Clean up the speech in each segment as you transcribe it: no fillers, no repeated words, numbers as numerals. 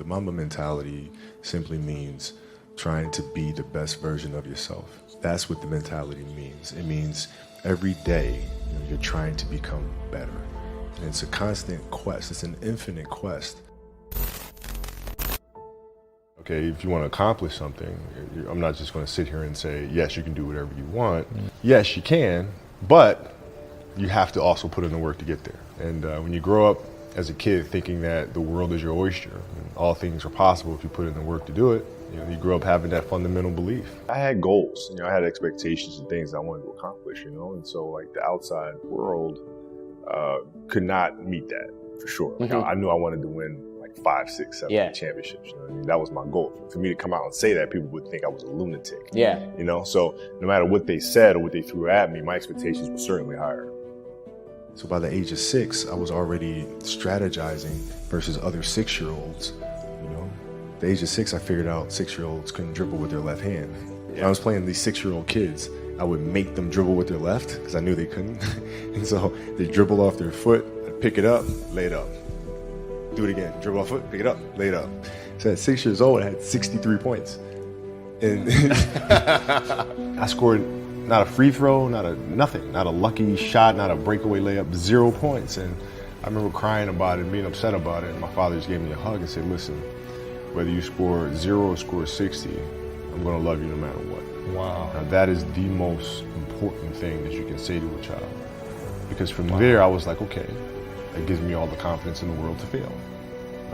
The Mamba mentality simply means trying to be the best version of yourself. That's what the mentality means. It means every day you're trying to become better. And it's a constant quest. It's an infinite quest. Okay, if you want to accomplish something, I'm not just going to sit here and say, yes, you can do whatever you want. Yes, you can, but you have to also put in the work to get there. And when you grow up as a kid thinking that the world is your oyster and all things are possible if you put in the work to do it, you grow up having that fundamental belief. I had goals, I had expectations and things I wanted to accomplish, and so like the outside world could not meet that for sure. Like, I knew I wanted to win like 5, 6, 7 championships. You know what I mean? That was my goal. For me to come out and say that, people would think I was a lunatic. So no matter what they said or what they threw at me, my expectations were certainly higher. So by the age of 6, I was already strategizing versus other 6-year-olds. At the age of 6, I figured out 6-year-olds couldn't dribble with their left hand. When I was playing these 6-year-old kids, I would make them dribble with their left because I knew they couldn't. And so they dribble off their foot, I'd pick it up, lay it up. Do it again, dribble off foot, pick it up, lay it up. So at 6 years old, I had 63 points. And I scored not a free throw, nothing, not a lucky shot, not a breakaway layup, 0 points. And I remember crying about it and being upset about it. And my father just gave me a hug and said, listen, whether you score 0 or score 60, I'm gonna love you no matter what. Wow. Now that is the most important thing that you can say to a child. Because from there, I was like, okay, that gives me all the confidence in the world to fail.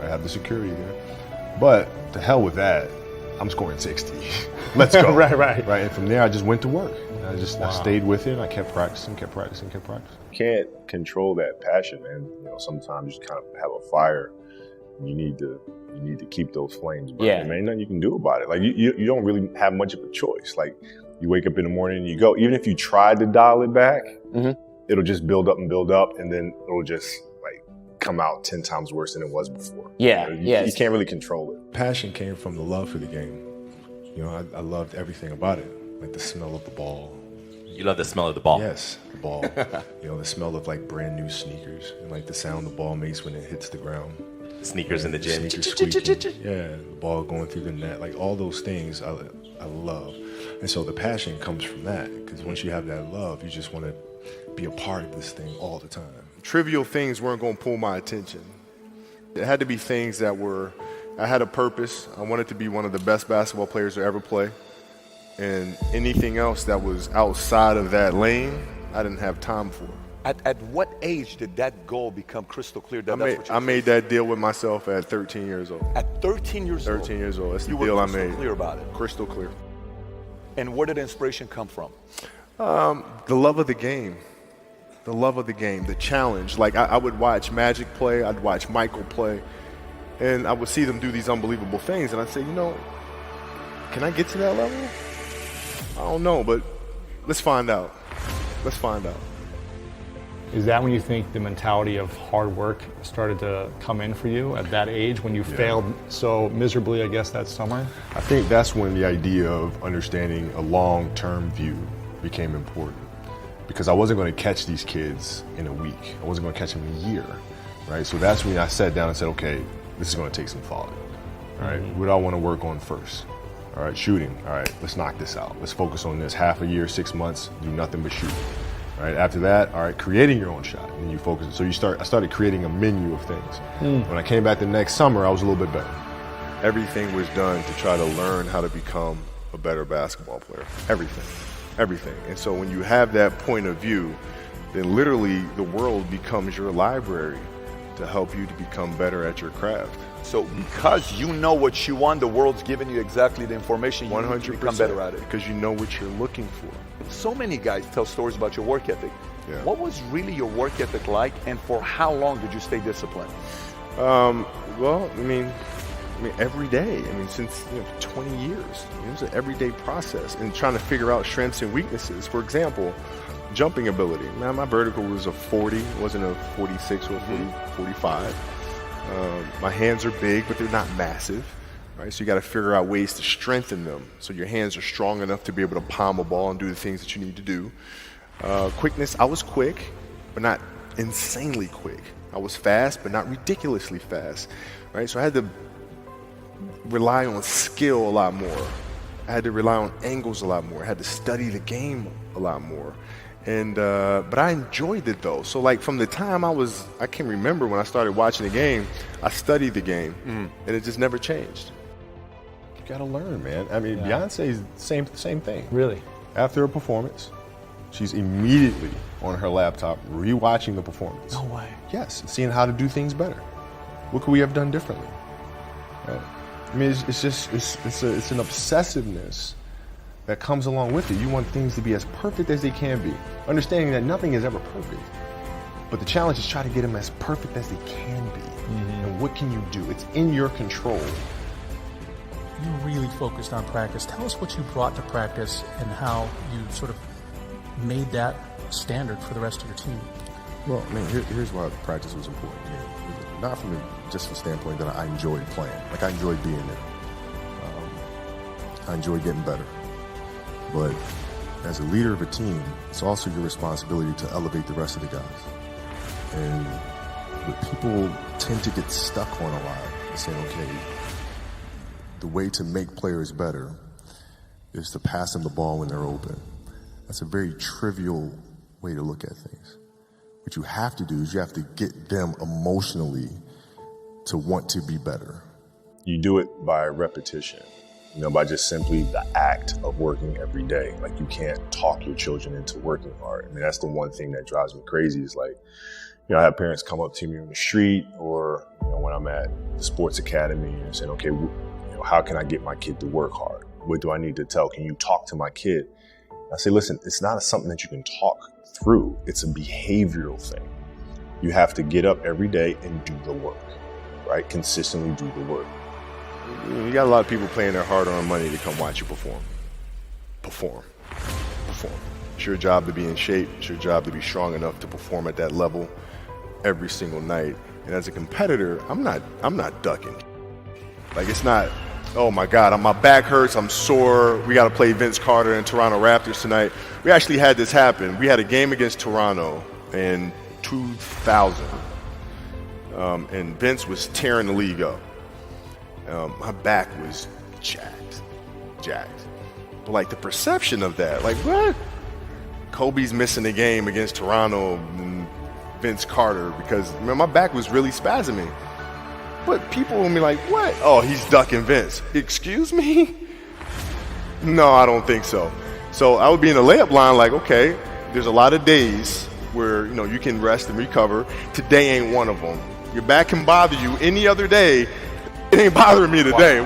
I have the security there. But to hell with that, I'm scoring 60. Let's go. Right. And from there, I just went to work. I stayed with it. And I kept practicing. You can't control that passion, man. Sometimes you just kind of have a fire. You need to keep those flames burning. Man, ain't nothing you can do about it. Like you don't really have much of a choice. Like you wake up in the morning and you go. Even if you tried to dial it back, it'll just build up, and then it'll just like come out 10 times worse than it was before. You can't really control it. Passion came from the love for the game. I loved everything about it, like the smell of the ball. You love the smell of the ball? Yes, the ball. The smell of like brand new sneakers and like the sound the ball makes when it hits the ground. Sneakers in the gym. Sneakers squeaking. Yeah, the ball going through the net. Like all those things I love. And so the passion comes from that, because once you have that love, you just want to be a part of this thing all the time. Trivial things weren't going to pull my attention. It had to be things that I had a purpose. I wanted to be one of the best basketball players to ever play. And anything else that was outside of that lane, I didn't have time for. At what age did that goal become crystal clear? I made that deal with myself at 13 years old. At 13 years old? 13 years old. That's the deal I made. You were crystal clear about it? Crystal clear. And where did the inspiration come from? The love of the game. The love of the game, the challenge. Like I would watch Magic play, I'd watch Michael play, and I would see them do these unbelievable things, and I'd say, can I get to that level? I don't know, but let's find out. Is that when you think the mentality of hard work started to come in for you at that age, when you failed so miserably, I guess, that summer? I think that's when the idea of understanding a long-term view became important. Because I wasn't going to catch these kids in a week. I wasn't going to catch them in a year, right? So that's when I sat down and said, okay, this is going to take some thought. All right, what do I want to work on first? All right, shooting. All right, let's knock this out. Let's focus on this. Half a year, 6 months, do nothing but shoot. All right, after that, all right, creating your own shot. And you focus. So I started creating a menu of things. When I came back the next summer, I was a little bit better. Everything was done to try to learn how to become a better basketball player. Everything. And so when you have that point of view, then literally the world becomes your library to help you to become better at your craft. So because you know what you want, the world's giving you exactly the information you need to become better at it. Because you know what you're looking for. So many guys tell stories about your work ethic. Yeah. What was really your work ethic like, and for how long did you stay disciplined? Well, I mean, every day. Since 20 years. It was an everyday process, and trying to figure out strengths and weaknesses. For example, jumping ability. Man, my vertical was a 40, it wasn't a 46 or a 45. My hands are big, but they're not massive. Right? So you got to figure out ways to strengthen them so your hands are strong enough to be able to palm a ball and do the things that you need to do. Quickness, I was quick, but not insanely quick. I was fast, but not ridiculously fast. Right? So I had to rely on skill a lot more. I had to rely on angles a lot more. I had to study the game a lot more. And but I enjoyed it though. So like from the time I can remember when I started watching the game, I studied the game, and it just never changed. You gotta learn, man. I mean, Beyonce's same thing. Really? After a performance, she's immediately on her laptop rewatching the performance. No way. Yes, seeing how to do things better. What could we have done differently? Right? I mean, it's an obsessiveness that comes along with it. You want things to be as perfect as they can be, understanding that nothing is ever perfect. But the challenge is try to get them as perfect as they can be. And what can you do? It's in your control. You really focused on practice. Tell us what you brought to practice and how you sort of made that standard for the rest of your team. Well, I mean, here's why practice was important to me. Not from just the standpoint that I enjoyed playing. Like, I enjoyed being there. I enjoyed getting better. But as a leader of a team, it's also your responsibility to elevate the rest of the guys. And what people tend to get stuck on a lot is saying, okay, the way to make players better is to pass them the ball when they're open. That's a very trivial way to look at things. What you have to do is you have to get them emotionally to want to be better. You do it by repetition, by just simply the act of working every day. Like, you can't talk your children into working hard. I mean, that's the one thing that drives me crazy is like, I have parents come up to me on the street or, when I'm at the sports academy and saying, okay, how can I get my kid to work hard? What do I need to tell? Can you talk to my kid? I say, listen, it's not something that you can talk through. It's a behavioral thing. You have to get up every day and do the work, right? Consistently do the work. You got a lot of people paying their hard-earned money to come watch you perform. Perform. It's your job to be in shape. It's your job to be strong enough to perform at that level every single night. And as a competitor, I'm not ducking. Like, it's not, oh my God, my back hurts, I'm sore, we got to play Vince Carter and Toronto Raptors tonight. We actually had this happen. We had a game against Toronto in 2000, and Vince was tearing the league up. My back was jacked. But like the perception of that, like, what? Kobe's missing the game against Toronto and Vince Carter because my back was really spasming. But people will be like, what? Oh, he's ducking Vince. Excuse me? No, I don't think so. So I would be in the layup line like, okay, there's a lot of days where, you can rest and recover. Today ain't one of them. Your back can bother you any other day. It ain't bothering me today.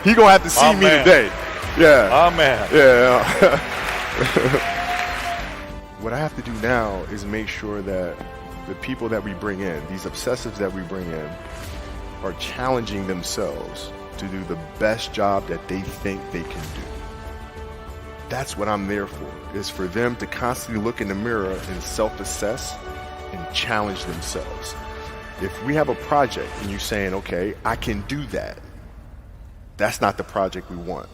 He gonna have to see me today. Yeah. Oh, man. Yeah. What I have to do now is make sure that the people that we bring in, these obsessives that we bring in, are challenging themselves to do the best job that they think they can do. That's what I'm there for, is for them to constantly look in the mirror and self-assess and challenge themselves. If we have a project and you're saying, okay, I can do that, that's not the project we want.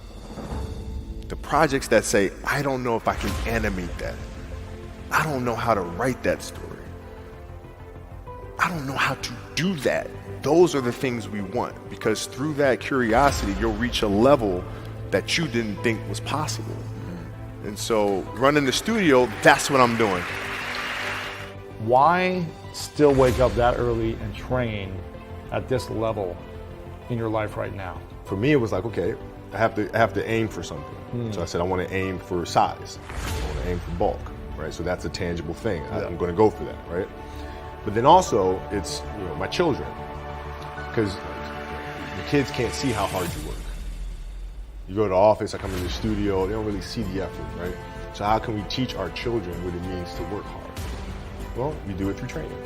The projects that say, I don't know if I can animate that. I don't know how to write that story. I don't know how to do that. Those are the things we want, because through that curiosity, you'll reach a level that you didn't think was possible. And so running the studio, that's what I'm doing. Why still wake up that early and train at this level in your life right now? For me, it was like, okay, I have to aim for something. So I said, I want to aim for size. I want to aim for bulk, right? So that's a tangible thing. I'm going to go for that, right? But then also, it's my children, because the kids can't see how hard you work. You go to the office, I come into the studio, they don't really see the effort, right? So how can we teach our children what it means to work hard? Well, we do it through training.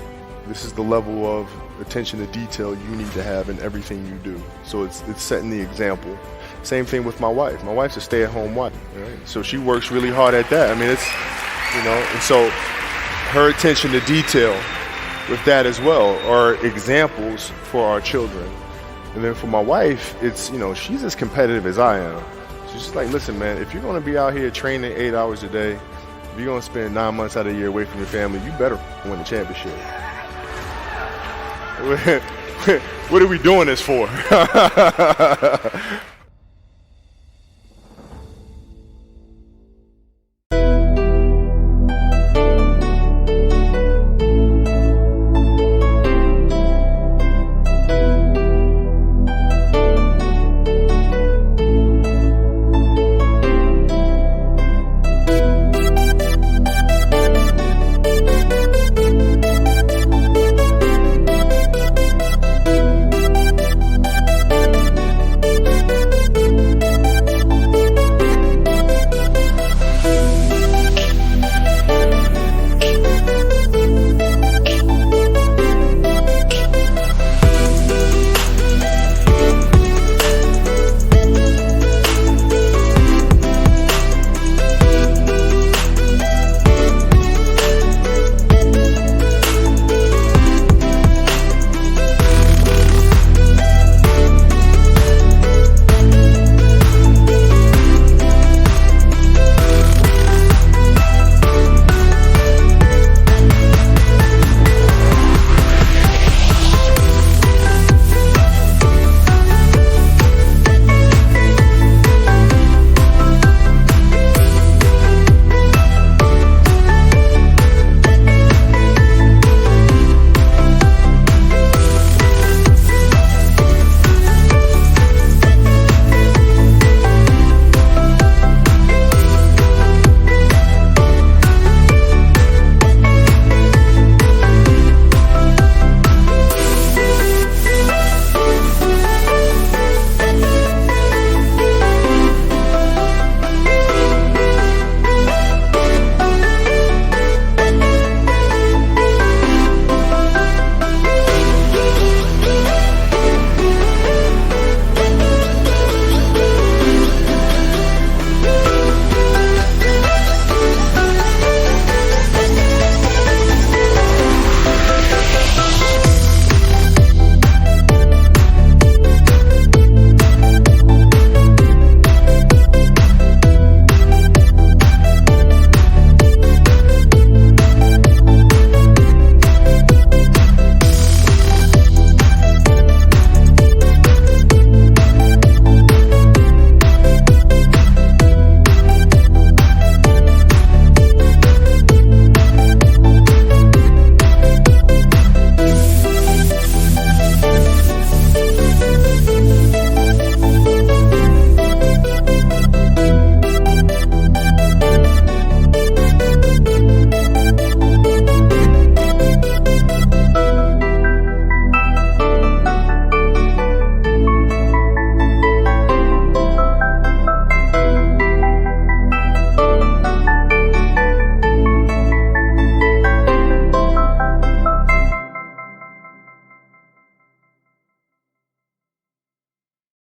This is the level of attention to detail you need to have in everything you do. So it's setting the example. Same thing with my wife. My wife's a stay-at-home wife, right? So she works really hard at that. I mean, it's, and so her attention to detail with that as well are examples for our children. And then for my wife, it's, she's as competitive as I am. She's just like, listen, man, if you're going to be out here training 8 hours a day, if you're going to spend 9 months out of the year away from your family, you better win the championship. what are we doing this for?